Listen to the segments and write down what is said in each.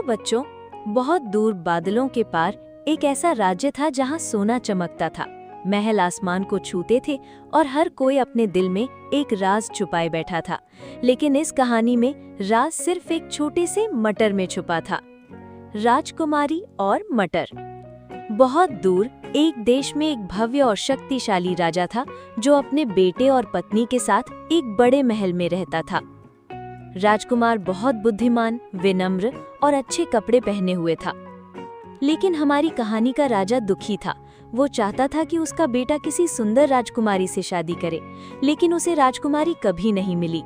बच्चों, बहुत दूर बादलों के पार एक ऐसा राज्य था जहां सोना चमकता था। महल आसमान को छूते थे और हर कोई अपने दिल में एक राज छुपाए बैठा था। लेकिन इस कहानी में राज सिर्फ एक छोटे से मटर में छुपा था। राजकुमारी और मटर। बहुत दूर एक देश में एक भव्य और शक्तिशाली राजा था जो अपने बेटे और पत्नी के साथ एक बड़े महल में रहता था। राजकुमार बहुत बुद्धिमान, विनम्र और अच्छे कपड़े पहने हुए था। लेकिन हमारी कहानी का राजा दुखी था। वो चाहता था कि उसका बेटा किसी सुंदर राजकुमारी से शादी करे, लेकिन उसे राजकुमारी कभी नहीं मिली।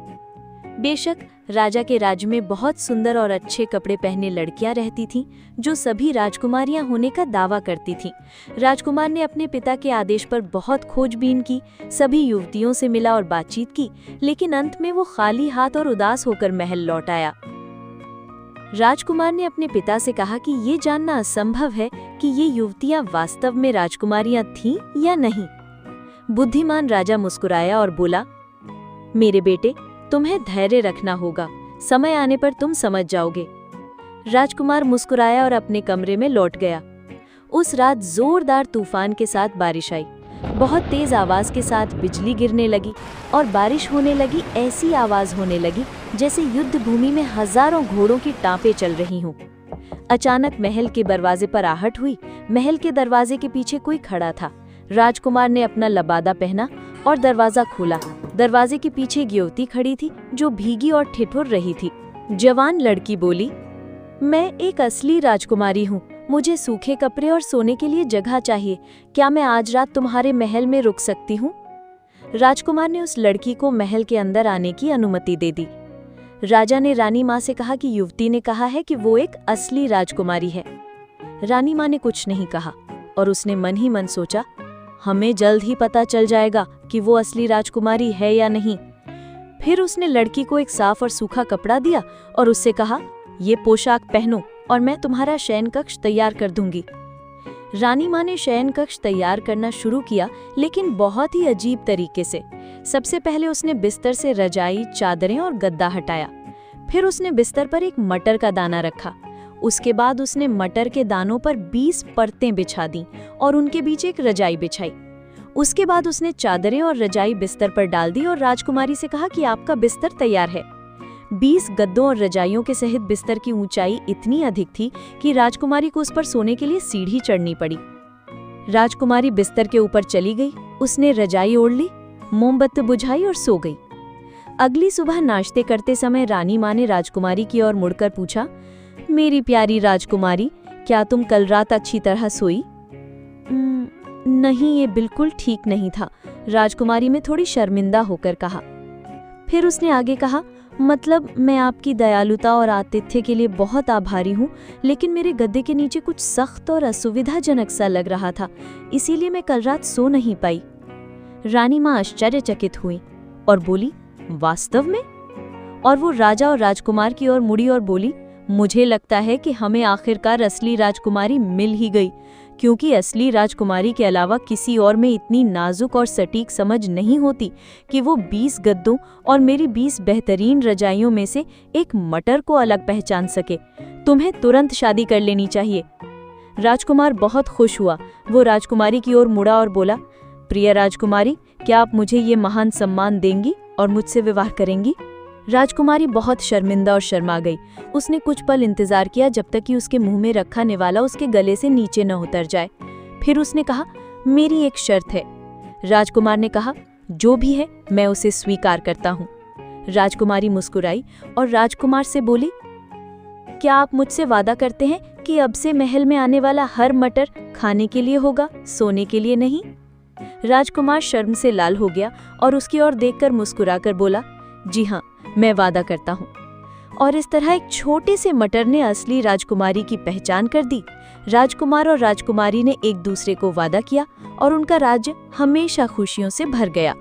बेशक राजा के राज्य में बहुत सुंदर और अच्छे कपड़े पहने लड़कियां रहती थीं, जो सभी राजकुमारियां होने का दावा करती थीं। राजकुमार ने अपने पिता के आदेश पर बहुत खोजबीन की, सभी युवतियों से मिला और बातचीत की, लेकिन अंत में वो खाली हाथ और उदास होकर महल लौट आया। राजकुमार ने अपने पिता से कहा कि ये जानना असंभव है कि ये युवतियां वास्तव में राजकुमारियां थीं या नहीं। बुद्धिमान राजा मुस्कुराया और बोला, मेरे बेटे, तुम्हें धैर्य रखना होगा, समय आने पर तुम समझ जाओगे। राजकुमार मुस्कुराया और अपने कमरे में लौट गया। उस रात जोरदार तूफान के साथ बारिश आई। बहुत तेज आवाज के साथ बिजली गिरने लगी और बारिश होने लगी। ऐसी आवाज होने लगी जैसे युद्ध भूमि में हजारों घोड़ों की टापें चल रही हों। अचानक महल के दरवाजे पर आहट हुई। महल के दरवाजे के पीछे कोई खड़ा था। राजकुमार ने अपना लबादा पहना और दरवाजा खोला। दरवाजे के पीछे एक युवती खड़ी थी जो भीगी और ठिठुर रही थी। जवान लड़की बोली, मैं एक असली राजकुमारी हूँ। मुझे सूखे कपड़े और सोने के लिए जगह चाहिए। क्या मैं आज रात तुम्हारे महल में रुक सकती हूँ? राजकुमार ने उस लड़की को महल के अंदर आने की अनुमति दे दी। राजा ने रानी माँ से कहा कि युवती ने कहा है कि वो एक असली राजकुमारी है। रानी माँ ने कुछ नहीं कहा और उसने मन ही मन सोचा, हमें जल्द ही पता चल जाएगा कि वो असली राजकुमारी है या नहीं। फिर उसने लड़की को एक साफ और सूखा कपड़ा दिया और उससे कहा, ये पोशाक पहनो और मैं तुम्हारा शयन कक्ष तैयार कर दूंगी। रानी माँ ने शयन कक्ष तैयार करना शुरू किया, लेकिन बहुत ही अजीब तरीके से। सबसे पहले उसने बिस्तर से रजाई, चादरें और गद्दा हटाया। फिर उसने बिस्तर पर एक मटर का दाना रखा। उसके बाद उसने मटर के दानों पर 20 परतें बिछा दी और उनके बीच एक रजाई बिछाई। उसके बाद उसने चादरें और रजाई बिस्तर पर डाल दी और राजकुमारी से कहा कि आपका बिस्तर तैयार है। 20 गद्दों और रजाइयों के सहित बिस्तर की ऊंचाई इतनी अधिक थी कि राजकुमारी को उस पर सोने के लिए सीढ़ी चढ़नी पड़ी। राजकुमारी बिस्तर के ऊपर चली गई। उसने रजाई ओढ़ ली, मोमबत्ती बुझाई और सो गई। अगली सुबह नाश्ते करते समय रानी माँ ने राजकुमारी की ओर मुड़कर पूछा, मेरी प्यारी राजकुमारी, क्या तुम कल रात अच्छी तरह सोई? नहीं, ये बिल्कुल ठीक नहीं था, राजकुमारी ने थोड़ी शर्मिंदा होकर कहा। फिर उसने आगे कहा, मतलब मैं आपकी दयालुता और आतिथ्य के लिए बहुत आभारी हूँ, लेकिन मेरे गद्दे के नीचे कुछ सख्त और असुविधाजनक सा लग रहा था, इसीलिए मैं कल रात सो नहीं पाई। रानी माँ आश्चर्यचकित हुई और बोली, वास्तव में? और वो राजा और राजकुमार की ओर मुड़ी और बोली, मुझे लगता है कि हमें आखिरकार असली राजकुमारी मिल ही गई, क्योंकि असली राजकुमारी के अलावा किसी और में इतनी नाजुक और सटीक समझ नहीं होती कि वो 20 गद्दों और मेरी 20 बेहतरीन रजाइयों में से एक मटर को अलग पहचान सके। तुम्हें तुरंत शादी कर लेनी चाहिए। राजकुमार बहुत खुश हुआ। वो राजकुमारी की ओर मुड़ा और बोला, प्रिय राजकुमारी, क्या आप मुझे ये महान सम्मान देंगी और मुझसे विवाह करेंगी? राजकुमारी बहुत शर्मिंदा और शर्मा गई। उसने कुछ पल इंतजार किया जब तक कि उसके मुंह में रखा निवाला उसके गले से नीचे न उतर जाए। फिर उसने कहा, मेरी एक शर्त है। राजकुमार ने कहा, जो भी है मैं उसे स्वीकार करता हूँ। राजकुमारी मुस्कुराई और राजकुमार से बोली, क्या आप मुझसे वादा करते हैं कि अब से महल में आने वाला हर मटर खाने के लिए होगा, सोने के लिए नहीं? राजकुमार शर्म से लाल हो गया और उसकी ओर देखकर मुस्कुराकर बोला, जी हाँ, मैं वादा करता हूँ। और इस तरह एक छोटे से मटर ने असली राजकुमारी की पहचान कर दी। राजकुमार और राजकुमारी ने एक दूसरे को वादा किया और उनका राज्य हमेशा खुशियों से भर गया।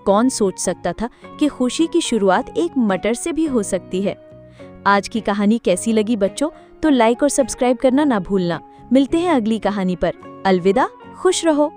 कौन सोच सकता था कि खुशी की शुरुआत एक मटर से भी हो सकती है। आज की कहानी कैसी लगी बच्चों? तो लाइक और सब्सक्राइब करना ना भूलना। मिलते हैं अगली कहानी पर। अलविदा, खुश रहो।